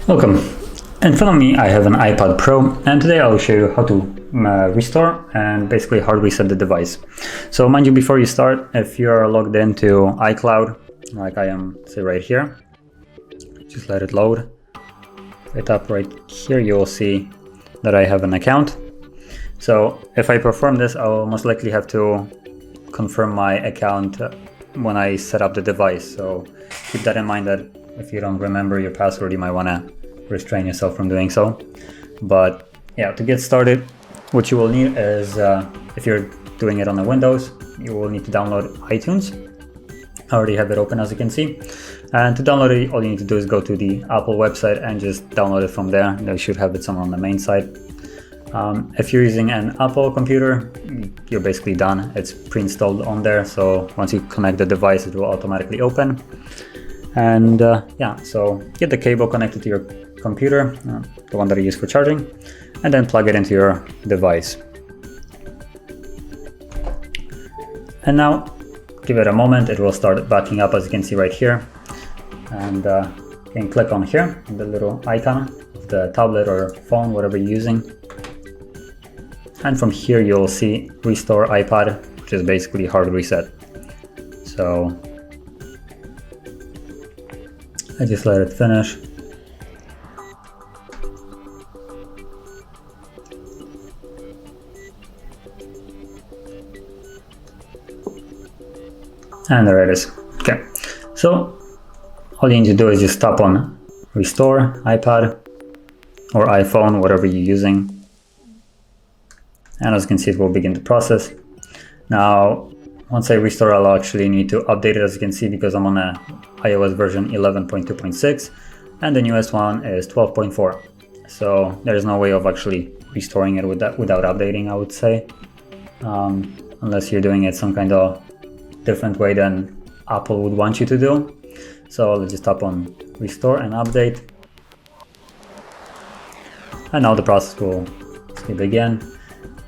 Welcome. In front of me I have an iPad Pro, and today I'll show you how to restore and basically hard reset the device. So mind you, before you start, if you're logged into iCloud, like I am, say right here, just let it load. Right up right here you will see that I have an account. So if I perform this, I'll most likely have to confirm my account when I set up the device. So keep that in mind, that if you don't remember your password, you might want to restrain yourself from doing so. But yeah, to get started, what you will need is, if you're doing it on the Windows, you will need to download iTunes. I already have it open, as you can see. And to download it, all you need to do is go to the Apple website and just download it from there. They should have it somewhere on the main site. If you're using an Apple computer, you're basically done. It's pre-installed on there, so once you connect the device, it will automatically open. And yeah, so get the cable connected to your computer, the one that you use for charging, and then plug it into your device. And now give it a moment, it will start backing up, as you can see right here. And you can click on here, the little icon of the tablet or phone, whatever you're using. And from here you'll see Restore iPad, which is basically hard reset. So I just let it finish. And there it is. Okay, so all you need to do is just tap on Restore iPad or iPhone, whatever you're using. And as you can see, it will begin the process. Now, once I restore, I'll actually need to update it, as you can see, because I'm on a iOS version 11.2.6 and the newest one is 12.4. So there's no way of actually restoring it without updating, I would say, unless you're doing it some kind of different way than Apple would want you to do. So let's just tap on Restore and Update. And now the process will begin.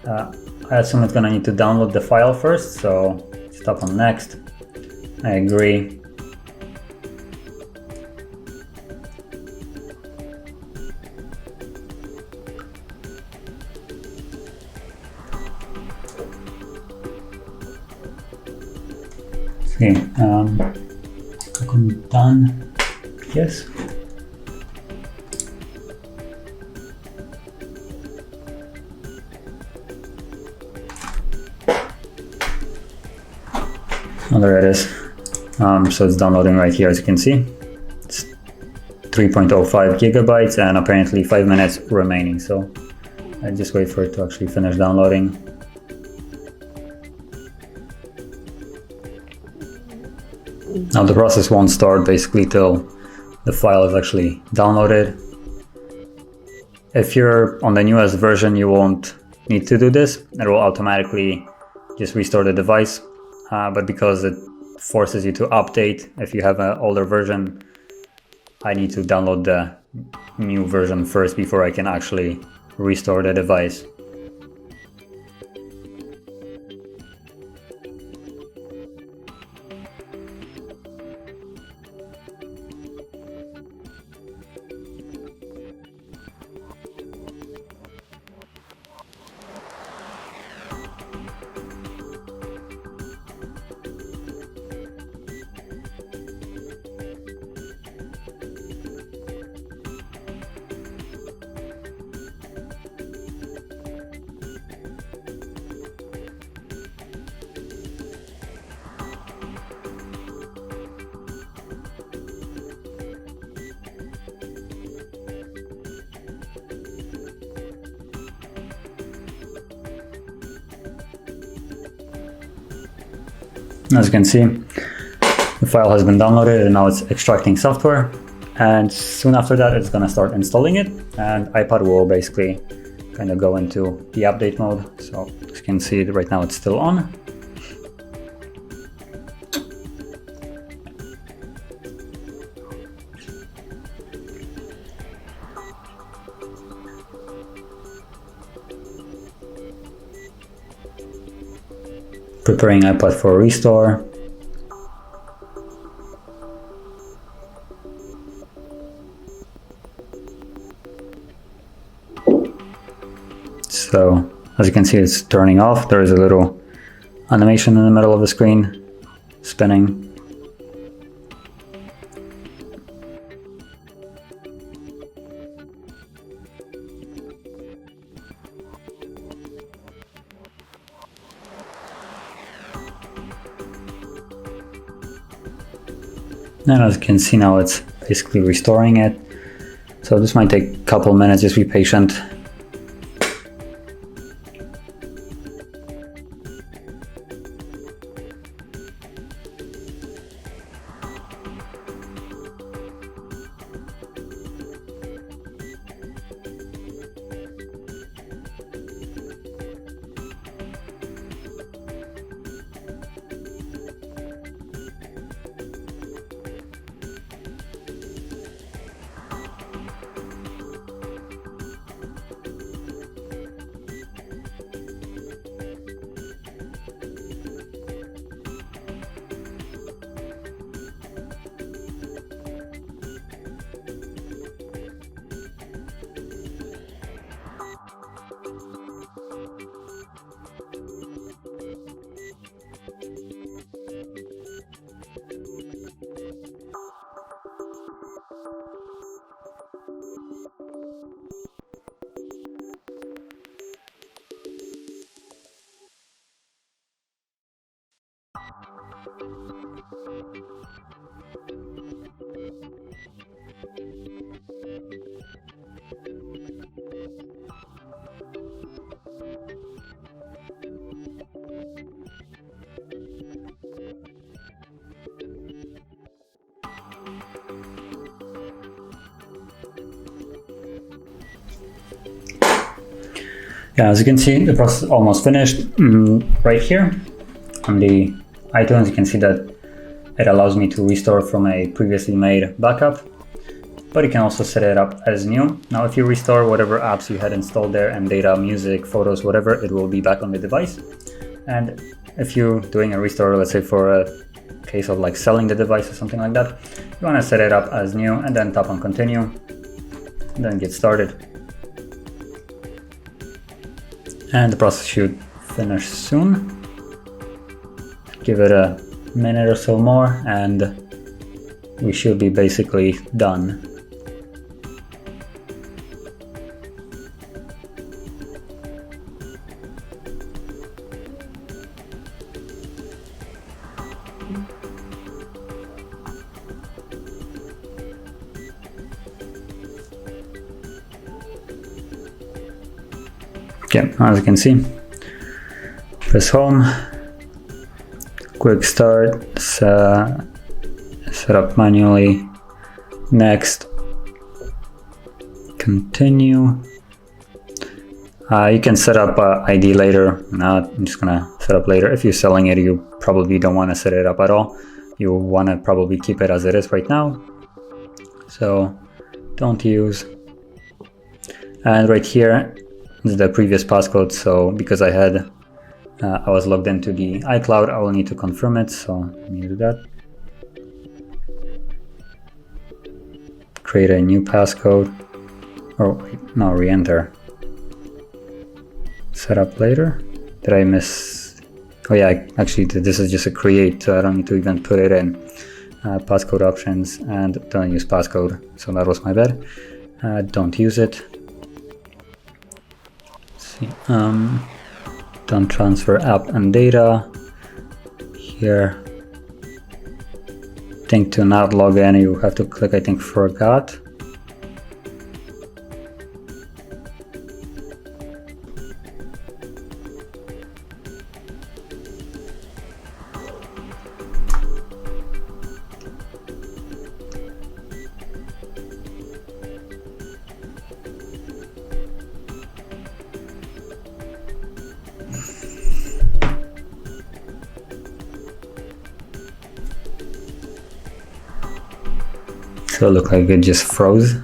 I assume it's gonna need to download the file first, so just tap on Next. I agree. Okay, click on Done. Yes. Oh, there it is. So it's downloading right here, as you can see. It's 3.05 gigabytes and apparently 5 minutes remaining. So I just wait for it to actually finish downloading. Now the process won't start basically till the file is actually downloaded. If you're on the newest version, you won't need to do this. It will automatically just restore the device. But because it forces you to update, if you have an older version, I need to download the new version first before I can actually restore the device. As you can see, the file has been downloaded and now it's extracting software, and soon after that it's going to start installing it, and iPad will basically kind of go into the update mode. So as you can see, right now it's still on. Preparing iPad for restore. So as you can see, it's turning off. There is a little animation in the middle of the screen spinning. And as you can see now, it's basically restoring it. So this might take a couple minutes, just be patient. Yeah, as you can see, the process is almost finished. Right here on the iTunes, you can see that it allows me to restore from a previously made backup, but you can also set it up as new. Now, if you restore whatever apps you had installed there and data, music, photos, whatever, it will be back on the device. And if you're doing a restore, let's say for a case of like selling the device or something like that, you want to set it up as new and then tap on continue, and then get started. And the process should finish soon. Give it a minute or so more and we should be basically done. Okay, as you can see, press home, quick start, set up manually, next, continue. You can set up ID later. I'm just gonna set up later. If you're selling it, you probably don't want to set it up at all. You want to probably keep it as it is right now. So don't use. And right here is the previous passcode. So because I was logged into the iCloud, I will need to confirm it. So let me do that. Create a new passcode. Oh, no, re-enter. Set up later. Did I miss? Oh yeah, actually this is just a create, so I don't need to even put it in. Passcode options and don't use passcode. So that was my bad. Don't use it. Let's see. Don't transfer app and data. Here. Think to not log in, you have to click, I think, forgot. So it looked like it just froze.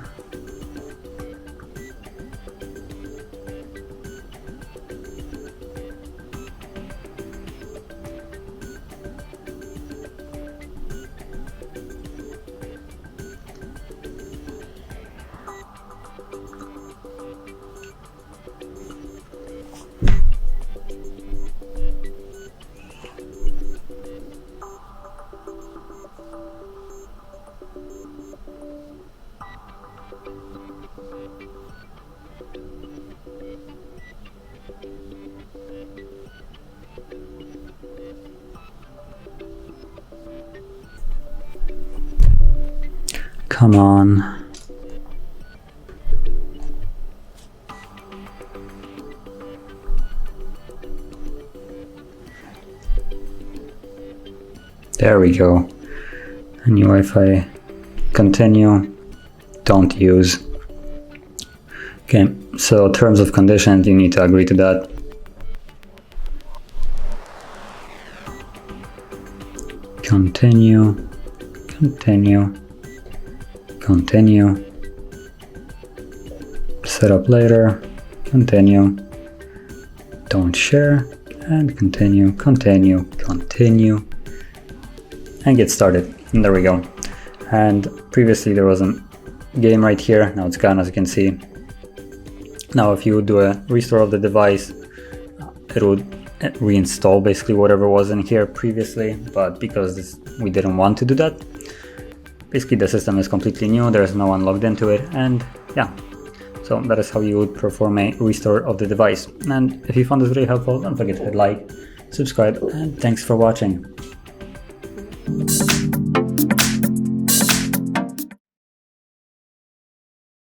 Come on. There we go. New Wi-Fi. Continue. Don't use. Okay, so terms of conditions, you need to agree to that. Continue. Continue. Continue. Set up later. Continue. Don't share. And continue. Continue. Continue. And get started. And there we go. And previously there was a game right here. Now it's gone, as you can see. Now if you do a restore of the device, it would reinstall basically whatever was in here previously, but because we didn't want to do that, basically the system is completely new, there's no one logged into it, and yeah, so that is how you would perform a restore of the device. And if you found this video helpful, don't forget to hit like, subscribe, and thanks for watching.